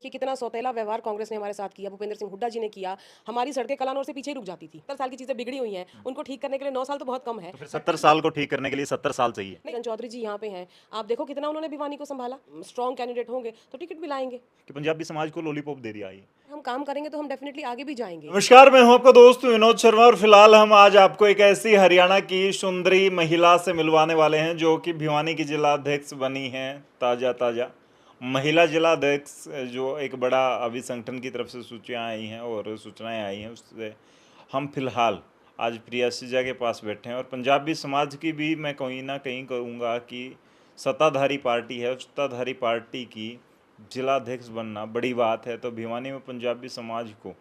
कि कितना सौतेला व्यवहार कांग्रेस ने हमारे साथ किया, भूपेंद्र सिंह हुड्डा जी ने किया। हमारी सड़कें कलानौर से पीछे ही रुक जाती थी। 70 साल की चीजें बिगड़ी हुई हैं, उनको ठीक करने के लिए 9 साल तो बहुत कम है। तो फिर 70 साल को ठीक करने के लिए 70 साल चाहिए। नहीं, चौधरी जी यहाँ पे हैं, आप देखो कितना उन्होंने भिवानी को संभाला। स्ट्रॉन्ग कैंडिडेट होंगे तो टिकट भी लाएंगे। कि पंजाबी समाज को लॉलीपॉप दे दिया ये। हम काम करेंगे तो हम डेफिनेटली आगे भी जाएंगे। नमस्कार, मैं हूं आपका दोस्त विनोद शर्मा और फिलहाल हम आज आपको एक ऐसी हरियाणा की सुंदरी महिला से मिलवाने वाले हैं जो कि भिवानी की जिला अध्यक्ष बनी है। ताजा ताजा महिला जिला अध्यक्ष, जो एक बड़ा अभी संगठन की तरफ से सूचियां आई हैं और सूचनाएं आई हैं, उससे हम फिलहाल आज प्रिया सिजा के पास बैठे हैं। और पंजाबी समाज की भी मैं कहीं ना कहीं कहूँगा कि सत्ताधारी पार्टी है, सत्ताधारी पार्टी की जिला अध्यक्ष बनना बड़ी बात है। तो भिवानी में पंजाबी समाज को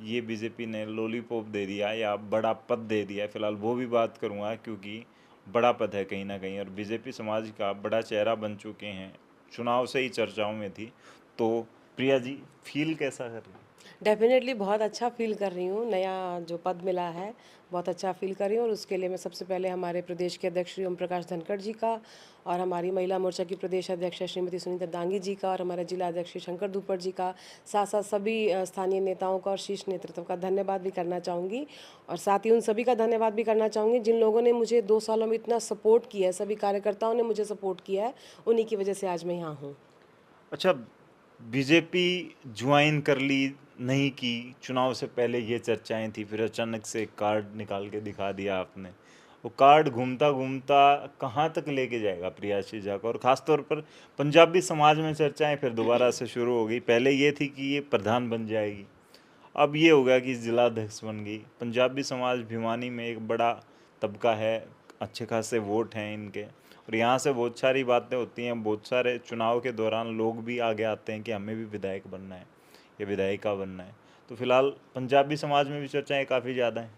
ये बीजेपी ने लॉलीपॉप दे दिया या बड़ा पद दे दिया, फिलहाल वो भी बात करूँगा क्योंकि बड़ा पद है कहीं ना कहीं और बीजेपी समाज का बड़ा चेहरा बन चुके हैं, चुनाव से ही चर्चाओं में थी। तो प्रिया जी, फील कैसा कर रही हैं? डेफिनेटली बहुत अच्छा फील कर रही हूँ, नया जो पद मिला है बहुत अच्छा फील कर रही हूँ। और उसके लिए मैं सबसे पहले हमारे प्रदेश के अध्यक्ष श्री ओम प्रकाश धनखड़ जी का और हमारी महिला मोर्चा की प्रदेश अध्यक्ष श्रीमती सुनीता दांगी जी का और हमारे जिला अध्यक्ष श्री शंकर दुपड़ जी का, साथ साथ सभी स्थानीय नेताओं का और शीर्ष नेतृत्व का धन्यवाद भी करना चाहूँगी। और साथ ही उन सभी का धन्यवाद भी करना चाहूँगी जिन लोगों ने मुझे 2 सालों में इतना सपोर्ट किया है, सभी कार्यकर्ताओं ने मुझे सपोर्ट किया है, उन्हीं की वजह से आज मैं यहाँ हूँ। अच्छा, बीजेपी ज्वाइन कर ली नहीं की, चुनाव से पहले ये चर्चाएं थी, फिर अचानक से एक कार्ड निकाल के दिखा दिया आपने। वो कार्ड घूमता घूमता कहाँ तक लेके जाएगा प्रिया सिजा को? और ख़ास तौर पर पंजाबी समाज में चर्चाएं फिर दोबारा से शुरू हो गई। पहले ये थी कि ये प्रधान बन जाएगी, अब ये हो गया कि जिला अध्यक्ष बन गई। पंजाबी समाज भिवानी में एक बड़ा तबका है, अच्छे खासे वोट हैं इनके, और यहाँ से बहुत सारी बातें होती हैं। बहुत सारे चुनाव के दौरान लोग भी आगे आते हैं कि हमें भी विधायक बनना है या विधायिका बनना है। तो फिलहाल पंजाबी समाज में भी चर्चाएं काफ़ी ज़्यादा हैं।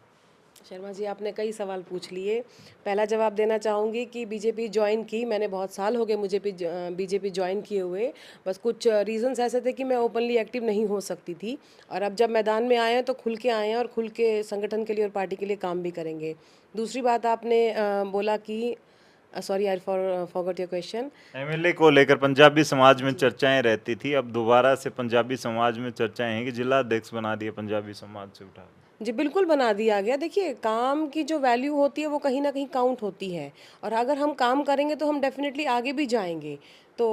शर्मा जी, आपने कई सवाल पूछ लिए। पहला जवाब देना चाहूँगी कि बीजेपी ज्वाइन की, मैंने बहुत साल हो गए मुझे भी बीजेपी ज्वाइन किए हुए। बस कुछ रीज़न्स ऐसे थे कि मैं ओपनली एक्टिव नहीं हो सकती थी। और अब जब मैदान में आए हैं तो खुल के आए हैं और खुल के संगठन के लिए और पार्टी के लिए काम भी करेंगे। दूसरी बात आपने बोला कि sorry, I forgot your question. MLA को लेकर पंजाबी समाज में चर्चाएं रहती थी, अब दोबारा से पंजाबी समाज में चर्चाएं हैं कि जिला अध्यक्ष बना दिए पंजाबी समाज से उठा के। जी, बिल्कुल बना दिया गया। देखिए, काम की जो वैल्यू होती है वो कहीं न कहीं काउंट होती है और अगर हम काम करेंगे तो हम डेफ़िनेटली आगे भी जाएँगे। तो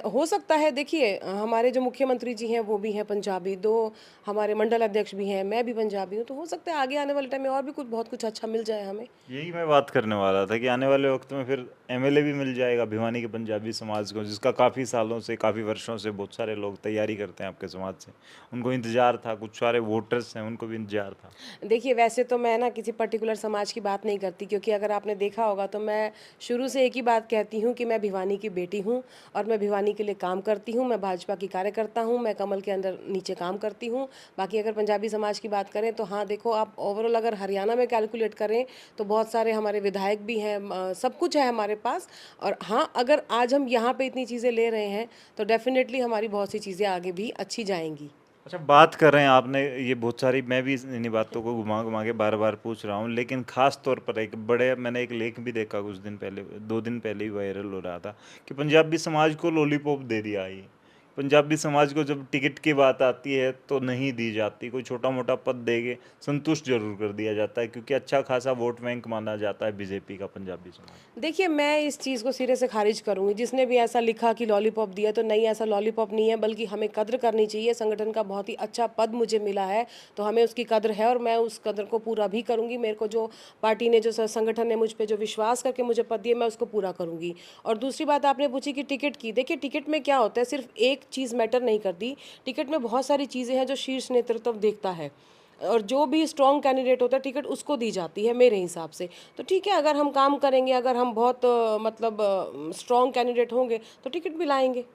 हो सकता है, देखिए हमारे जो मुख्यमंत्री जी हैं वो भी हैं पंजाबी, 2 हमारे मंडल अध्यक्ष भी हैं, मैं भी पंजाबी हूँ, तो हो सकता है आगे आने वाले टाइम में और भी कुछ बहुत कुछ अच्छा मिल जाए हमें। यही मैं बात करने वाला था कि आने वाले वक्त में फिर एमएलए भी मिल जाएगा भिवानी के पंजाबी समाज को, जिसका काफ़ी सालों से, काफ़ी वर्षों से बहुत सारे लोग तैयारी करते हैं आपके समाज से। उनको इंतजार था, कुछ सारे वोटर्स हैं उनको भी इंतजार था। देखिए, वैसे तो मैं ना किसी पर्टिकुलर समाज की बात नहीं करती, क्योंकि अगर आपने देखा होगा तो मैं शुरू से एक ही बात कहती हूँ कि मैं भिवानी की बेटी हूँ और मैं भिवानी के लिए काम करती हूँ। मैं भाजपा की कार्यकर्ता हूँ, मैं कमल के अंदर नीचे काम करती हूँ। बाकी अगर पंजाबी समाज की बात करें तो हाँ, देखो आप ओवरऑल अगर हरियाणा में कैलकुलेट करें तो बहुत सारे हमारे विधायक भी हैं, सब कुछ है हमारे पास। और हाँ, अगर आज हम यहाँ पे इतनी चीज़ें ले रहे हैं तो डेफिनेटली हमारी बहुत सी चीज़ें आगे भी अच्छी जाएंगी। अच्छा, बात कर रहे हैं आपने ये बहुत सारी, मैं भी इन्हीं बातों को घुमा घुमा के बार बार पूछ रहा हूँ, लेकिन खास तौर पर एक बड़े, मैंने एक लेख भी देखा कुछ दिन पहले, 2 दिन पहले ही वायरल हो रहा था कि पंजाबी समाज को लॉलीपॉप दे दिया ये। पंजाबी समाज को जब टिकट की बात आती है तो नहीं दी जाती, कोई छोटा मोटा पद देके संतुष्ट जरूर कर दिया जाता है क्योंकि अच्छा खासा वोट बैंक माना जाता है बीजेपी का पंजाबी समाज। देखिए, मैं इस चीज़ को सिरे से खारिज करूँगी। जिसने भी ऐसा लिखा कि लॉलीपॉप दिया, तो नहीं, ऐसा लॉलीपॉप नहीं है, बल्कि हमें कद्र करनी चाहिए। संगठन का बहुत ही अच्छा पद मुझे मिला है तो हमें उसकी कद्र है और मैं उस कद्र को पूरा भी करूँगी। मेरे को जो पार्टी ने, जो संगठन ने मुझ पे जो विश्वास करके मुझे पद दिए, मैं उसको पूरा करूँगी। और दूसरी बात आपने पूछी कि टिकट की, देखिए टिकट में क्या होता है, सिर्फ एक चीज़ मैटर नहीं करती। टिकट में बहुत सारी चीज़ें हैं जो शीर्ष नेतृत्व देखता है और जो भी स्ट्रॉन्ग कैंडिडेट होता है टिकट उसको दी जाती है मेरे हिसाब से। तो ठीक है, अगर हम काम करेंगे, अगर हम बहुत मतलब स्ट्रॉन्ग कैंडिडेट होंगे तो टिकट भी लाएंगे।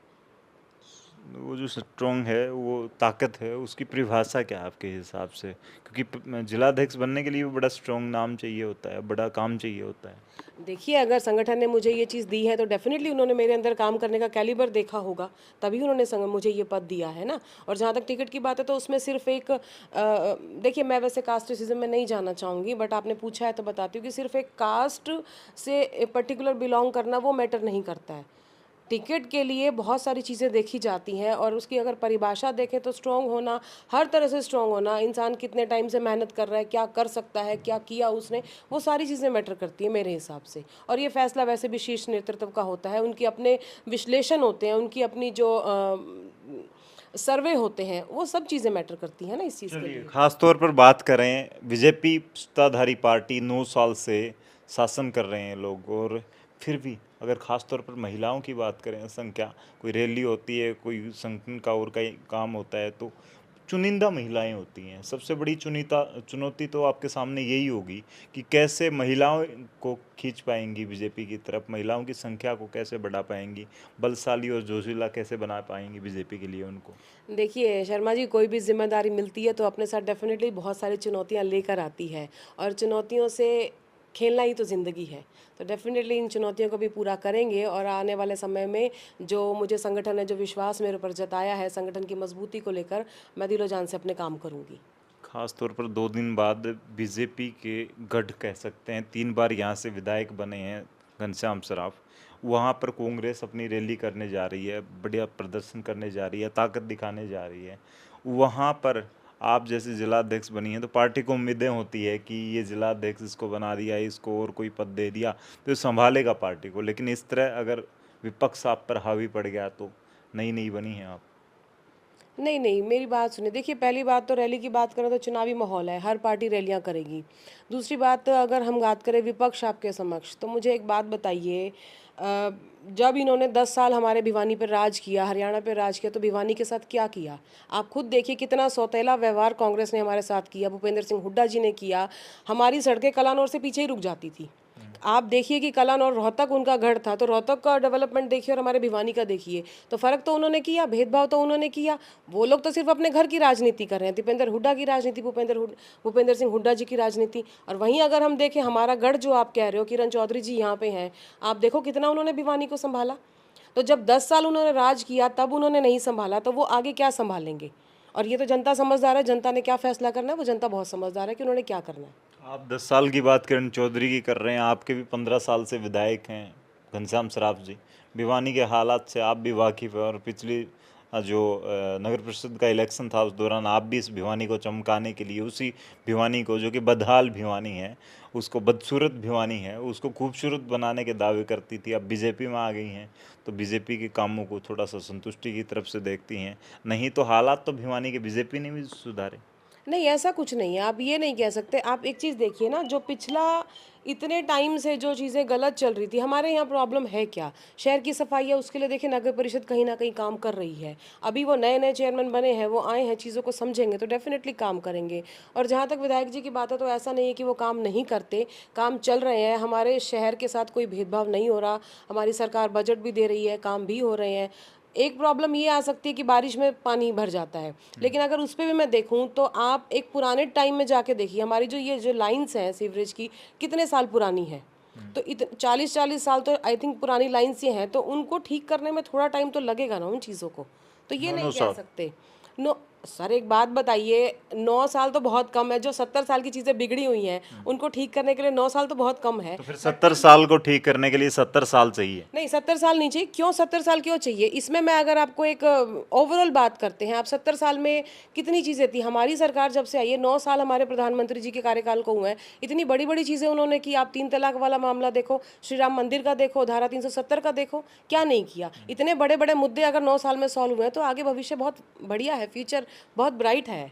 वो जो स्ट्रोंग है, वो ताकत है, उसकी परिभाषा क्या है आपके हिसाब से? क्योंकि जिलाध्यक्ष बनने के लिए भी बड़ा स्ट्रोंग नाम चाहिए होता है, बड़ा काम चाहिए होता है। देखिए, अगर संगठन ने मुझे ये चीज़ दी है तो डेफिनेटली उन्होंने मेरे अंदर काम करने का कैलिबर देखा होगा, तभी उन्होंने मुझे ये पद दिया है ना। और जहाँ तक टिकट की बात है तो उसमें सिर्फ एक देखिए, मैं वैसे कास्टिसिज्म में नहीं जाना चाहूँगी, बट आपने पूछा है तो बताती हूँ कि सिर्फ एक कास्ट से पर्टिकुलर बिलोंग करना वो मैटर नहीं करता है। टिकट के लिए बहुत सारी चीज़ें देखी जाती हैं और उसकी अगर परिभाषा देखें तो स्ट्रॉन्ग होना, हर तरह से स्ट्रॉन्ग होना, इंसान कितने टाइम से मेहनत कर रहा है, क्या कर सकता है, क्या किया उसने, वो सारी चीज़ें मैटर करती हैं मेरे हिसाब से। और ये फैसला वैसे भी शीर्ष नेतृत्व का होता है, उनके अपने विश्लेषण होते हैं, उनकी अपनी जो सर्वे होते हैं, वो सब चीज़ें मैटर करती हैं ना इस चीज़ के चलिए, लिए। खास तौर पर बात करें, बीजेपी सत्ताधारी पार्टी 9 साल से शासन कर रहे हैं लोग, और फिर भी अगर खास तौर पर महिलाओं की बात करें, संख्या, कोई रैली होती है, कोई संगठन का और कई काम होता है, तो चुनिंदा महिलाएं होती हैं। सबसे बड़ी चुनौती तो आपके सामने यही होगी कि कैसे महिलाओं को खींच पाएंगी बीजेपी की तरफ, महिलाओं की संख्या को कैसे बढ़ा पाएंगी, बलशाली और जोशीला कैसे बना पाएंगी बीजेपी के लिए उनको। देखिए शर्मा जी, कोई भी जिम्मेदारी मिलती है तो अपने साथ डेफिनेटली बहुत सारी चुनौतियां लेकर आती है, और चुनौतियों से खेलना ही तो ज़िंदगी है। तो डेफिनेटली इन चुनौतियों को भी पूरा करेंगे, और आने वाले समय में जो मुझे संगठन ने जो विश्वास मेरे ऊपर जताया है संगठन की मजबूती को लेकर, मैं दिलो जान से अपने काम करूँगी। खास तौर पर 2 दिन बाद बीजेपी के गढ़ कह सकते हैं, 3 बार यहाँ से विधायक बने हैं घनश्याम सराफ, वहाँ पर कांग्रेस अपनी रैली करने जा रही है, बढ़िया प्रदर्शन करने जा रही है, ताकत दिखाने जा रही है। वहाँ पर आप जैसे जिलाध्यक्ष बनी हैं तो पार्टी को उम्मीदें होती है कि ये जिलाध्यक्ष इसको बना दिया, इसको और कोई पद दे दिया तो ये संभालेगा पार्टी को, लेकिन इस तरह अगर विपक्ष आप पर हावी पड़ गया तो नई नई बनी हैं आप। नहीं नहीं, मेरी बात सुनिए। देखिए पहली बात तो रैली की बात करें तो चुनावी माहौल है, हर पार्टी रैलियां करेगी। दूसरी बात अगर हम बात करें विपक्ष आपके समक्ष, तो मुझे एक बात बताइए, जब इन्होंने 10 साल हमारे भिवानी पर राज किया, हरियाणा पर राज किया, तो भिवानी के साथ क्या किया? आप खुद देखिए कितना सौतेला व्यवहार कांग्रेस ने हमारे साथ किया, भूपेंद्र सिंह हुड्डा जी ने किया। हमारी सड़कें कलानौर से पीछे ही रुक जाती थी। आप देखिए कि कलानौर रोहतक उनका गढ़ था, तो रोहतक का डेवलपमेंट देखिए और हमारे भिवानी का देखिए, तो फ़र्क तो उन्होंने किया, भेदभाव तो उन्होंने किया। वो लोग तो सिर्फ अपने घर की राजनीति कर रहे हैं, दीपेंद्र हुड्डा की राजनीति, भूपेंद्र सिंह हुड्डा जी की राजनीति। और वहीं अगर हम देखें हमारा गढ़ जो आप कह रहे हो, किरण चौधरी जी यहाँ पे हैं, आप देखो कितना उन्होंने भिवानी को संभाला। तो जब 10 साल उन्होंने राज किया तब उन्होंने नहीं संभाला, तो वो आगे क्या संभालेंगे? और ये तो जनता समझदार है, जनता ने क्या फैसला करना है वो जनता बहुत समझदार है कि उन्होंने क्या करना है। आप 10 साल की बात किरण चौधरी की कर रहे हैं, आपके भी 15 साल से विधायक हैं घनश्याम सराफ जी, भिवानी के हालात से आप भी वाकिफ़ हैं, और पिछली जो नगर परिषद का इलेक्शन था उस दौरान आप भी इस भिवानी को चमकाने के लिए, उसी भिवानी को जो कि बदहाल भिवानी है, उसको बदसूरत भिवानी है, उसको खूबसूरत बनाने के दावे करती थी। अब बीजेपी में आ गई हैं तो बीजेपी के कामों को थोड़ा सा संतुष्टि की तरफ से देखती हैं, नहीं तो हालात तो भिवानी के बीजेपी ने भी सुधारे। नहीं, ऐसा कुछ नहीं है, आप ये नहीं कह सकते। आप एक चीज़ देखिए ना, जो पिछला इतने टाइम से जो चीज़ें गलत चल रही थी, हमारे यहाँ प्रॉब्लम है क्या? शहर की सफाई है, उसके लिए देखिए नगर परिषद कहीं ना कहीं काम कर रही है। अभी वो नए नए चेयरमैन बने हैं, वो आए हैं, चीज़ों को समझेंगे तो डेफिनेटली काम करेंगे। और जहाँ तक विधायक जी की बात है, तो ऐसा नहीं है कि वो काम नहीं करते, काम चल रहे हैं। हमारे शहर के साथ कोई भेदभाव नहीं हो रहा, हमारी सरकार बजट भी दे रही है, काम भी हो रहे हैं। एक प्रॉब्लम ये आ सकती है कि बारिश में पानी भर जाता है, लेकिन अगर उस पर भी मैं देखूं तो आप एक पुराने टाइम में जाके देखिए, हमारी जो ये जो लाइंस हैं सीवरेज की, कितने साल पुरानी है। तो 40-40 साल तो आई थिंक पुरानी लाइंस ये हैं, तो उनको ठीक करने में थोड़ा टाइम तो लगेगा ना उन चीज़ों को। तो ये नौ नौ नहीं कह साल सकते। नो सर, एक बात बताइए, 9 साल तो बहुत कम है। जो 70 साल की चीज़ें बिगड़ी हुई हैं उनको ठीक करने के लिए 9 साल तो बहुत कम है। तो फिर 70 साल को ठीक करने के लिए 70 साल चाहिए। नहीं, 70 साल नहीं चाहिए। क्यों 70 साल क्यों चाहिए? इसमें मैं अगर आपको एक ओवरऑल बात करते हैं, आप 70 साल में कितनी चीज़ें थी? हमारी सरकार जब से आई है, 9 साल हमारे प्रधानमंत्री जी के कार्यकाल को हुए हैं, इतनी बड़ी बड़ी चीज़ें उन्होंने की। आप 3 तलाक वाला मामला देखो, श्री राम मंदिर का देखो, धारा 370 का देखो, क्या नहीं किया? इतने बड़े बड़े मुद्दे अगर 9 साल में सॉल्व हुए हैं तो आगे भविष्य बहुत बढ़िया है, फ्यूचर बहुत ब्राइट है।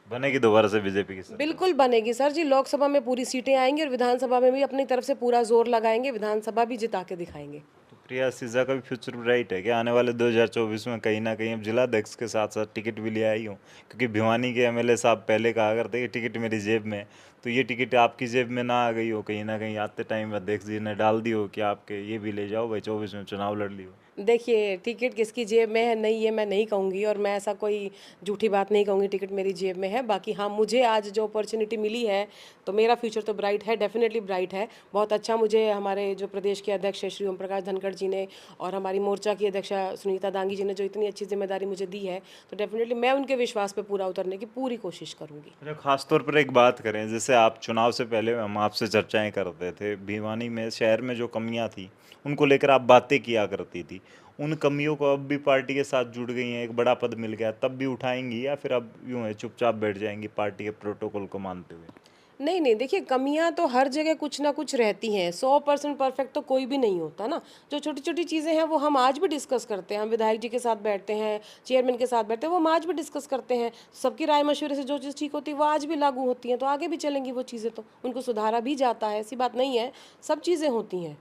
बनेगी दोबारा से बीजेपी की सरकार। बिल्कुल बनेगी सर जी, लोकसभा में पूरी सीटें आएंगी और विधानसभा में भी अपनी तरफ से पूरा जोर लगाएंगे, विधानसभा भी जिता के दिखाएंगे। तो प्रिया सिजा का भी फ्यूचर ब्राइट है कि आने वाले 2024 में कहीं ना कहीं अब जिलाध्यक्ष के साथ साथ टिकट भी ले आई हूँ, क्योंकि भिवानी के एमएलए साहब पहले कहा करते कि टिकट मेरी जेब में है, तो ये टिकट आपकी जेब में ना आ गई हो, कहीं ना कहीं आते टाइम अध्यक्ष जी ने डाल दी हो कि आपके ये भी ले जाओ भाई, 24 में चुनाव लड़ लियो। देखिए टिकट किसकी जेब में है नहीं, ये मैं नहीं कहूँगी, और मैं ऐसा कोई झूठी बात नहीं कहूँगी टिकट मेरी जेब में है। बाकी हाँ, मुझे आज जो अपॉर्चुनिटी मिली है तो मेरा फ्यूचर तो ब्राइट है, डेफिनेटली ब्राइट है। बहुत अच्छा मुझे हमारे जो प्रदेश के अध्यक्ष श्री ओम प्रकाश धनखड़ जी ने और हमारी मोर्चा की अध्यक्षा सुनीता दांगी जी ने जो इतनी अच्छी जिम्मेदारी मुझे दी है, तो डेफिनेटली मैं उनके विश्वास पर पूरा उतरने की पूरी कोशिश करूँगी। अच्छा, खास तौर पर एक बात करें, जैसे जैसे आप चुनाव से पहले हम आपसे चर्चाएं करते थे, भिवानी में शहर में जो कमियां थी उनको लेकर आप बातें किया करती थी, उन कमियों को अब भी पार्टी के साथ जुड़ गई हैं, एक बड़ा पद मिल गया तब भी उठाएंगी या फिर अब यूं है चुपचाप बैठ जाएंगी पार्टी के प्रोटोकॉल को मानते हुए? नहीं नहीं, देखिए कमियां तो हर जगह कुछ ना कुछ रहती हैं, 100% परफेक्ट तो कोई भी नहीं होता ना। जो छोटी छोटी चीज़ें हैं वो हम आज भी डिस्कस करते हैं, हम विधायक जी के साथ बैठते हैं, चेयरमैन के साथ बैठते हैं, वो हम आज भी डिस्कस करते हैं। सबकी राय मशवरे से जो चीज़ ठीक होती है वो आज भी लागू होती हैं, तो आगे भी चलेंगी वो चीज़ें, तो उनको सुधारा भी जाता है, ऐसी बात नहीं है, सब चीज़ें होती हैं।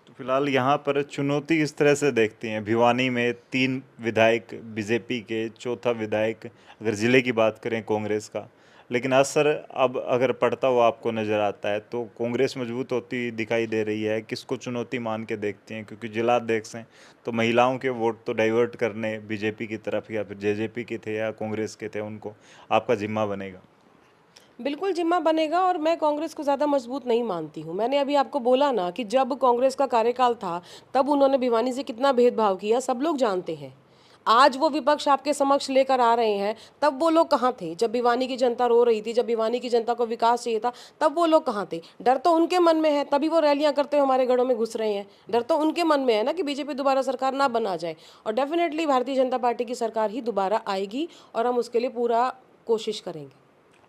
तो फिलहाल यहाँ पर चुनौती इस तरह से देखती हैं, भिवानी में 3 विधायक बीजेपी के, चौथा विधायक अगर ज़िले की बात करें कांग्रेस का, लेकिन असर अब अगर पड़ता हुआ आपको नज़र आता है तो कांग्रेस मजबूत होती दिखाई दे रही है, किसको चुनौती मान के देखती हैं? क्योंकि जिलाध्यक्ष हैं तो महिलाओं के वोट तो डाइवर्ट करने बीजेपी की तरफ या फिर जेजेपी के थे या कांग्रेस के थे, उनको आपका जिम्मा बनेगा। बिल्कुल जिम्मा बनेगा, और मैं कांग्रेस को ज़्यादा मजबूत नहीं मानती हूँ। मैंने अभी आपको बोला ना कि जब कांग्रेस का कार्यकाल था तब उन्होंने भिवानी से कितना भेदभाव किया, सब लोग जानते हैं। आज वो विपक्ष आपके समक्ष लेकर आ रहे हैं, तब वो लोग कहाँ थे? जब भिवानी की जनता रो रही थी, जब भिवानी की जनता को विकास चाहिए था, तब वो लोग कहाँ थे? डर तो उनके मन में है, तभी वो रैलियां करते हुए हमारे घरों में घुस रहे हैं। डर तो उनके मन में है ना कि बीजेपी दोबारा सरकार ना बना जाए, और डेफिनेटली भारतीय जनता पार्टी की सरकार ही दोबारा आएगी, और हम उसके लिए पूरा कोशिश करेंगे।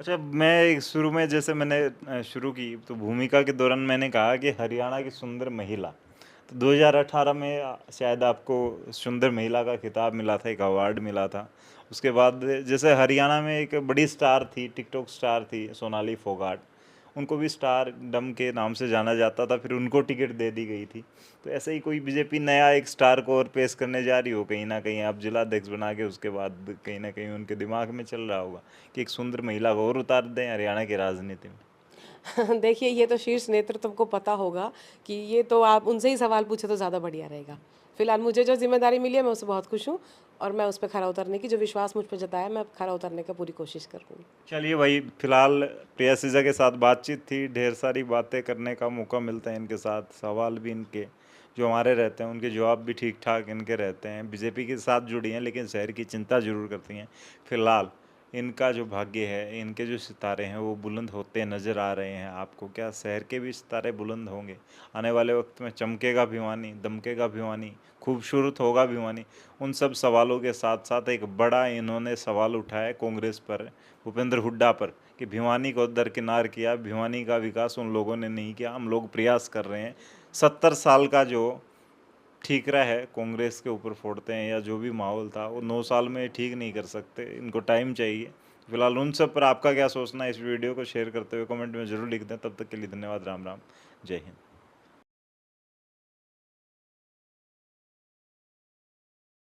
अच्छा, मैं शुरू में जैसे मैंने शुरू की तो भूमिका के दौरान मैंने कहा कि हरियाणा की सुंदर महिला, तो 2018 में शायद आपको सुंदर महिला का खिताब मिला था, एक अवार्ड मिला था। उसके बाद जैसे हरियाणा में एक बड़ी स्टार थी, टिकटॉक स्टार थी सोनाली फोगाट, उनको भी स्टार डम के नाम से जाना जाता था, फिर उनको टिकट दे दी गई थी। तो ऐसे ही कोई बीजेपी नया एक स्टार को और पेश करने जा रही हो, कहीं ना कहीं आप जिलाध्यक्ष बना के उसके बाद कहीं ना कहीं उनके दिमाग में चल रहा होगा कि एक सुंदर महिला को और उतार दें हरियाणा की राजनीति में। देखिए, ये तो शीर्ष नेतृत्व को पता होगा, कि ये तो आप उनसे ही सवाल पूछे तो ज़्यादा बढ़िया रहेगा। फिलहाल मुझे जो जिम्मेदारी मिली है मैं उससे बहुत खुश हूँ, और मैं उस पर खरा उतरने की, जो विश्वास मुझ पर जताया, मैं खरा उतरने का पूरी कोशिश करूँगी। चलिए भाई, फिलहाल प्रिया सिजा के साथ बातचीत थी, ढेर सारी बातें करने का मौका मिलता है इनके साथ, सवाल भी इनके जो हमारे रहते हैं उनके जवाब भी ठीक ठाक इनके रहते हैं। बीजेपी के साथ जुड़ी हैं लेकिन शहर की चिंता जरूर करती हैं। फिलहाल इनका जो भाग्य है, इनके जो सितारे हैं वो बुलंद होते नज़र आ रहे हैं आपको। क्या शहर के भी सितारे बुलंद होंगे? आने वाले वक्त में चमकेगा भिवानी, दमकेगा भिवानी, खूबसूरत होगा भिवानी? उन सब सवालों के साथ साथ एक बड़ा इन्होंने सवाल उठाया कांग्रेस पर, भूपेंद्र हुड्डा पर, कि भिवानी को दरकिनार किया, भिवानी का विकास उन लोगों ने नहीं किया, हम लोग प्रयास कर रहे हैं। 70 साल का जो ठीकरा है कांग्रेस के ऊपर फोड़ते हैं, या जो भी माहौल था वो 9 साल में ठीक नहीं कर सकते, इनको टाइम चाहिए। फिलहाल उन सब पर आपका क्या सोचना है? इस वीडियो को शेयर करते हुए कमेंट में ज़रूर लिख दें। तब तक के लिए धन्यवाद। राम राम, जय हिंद।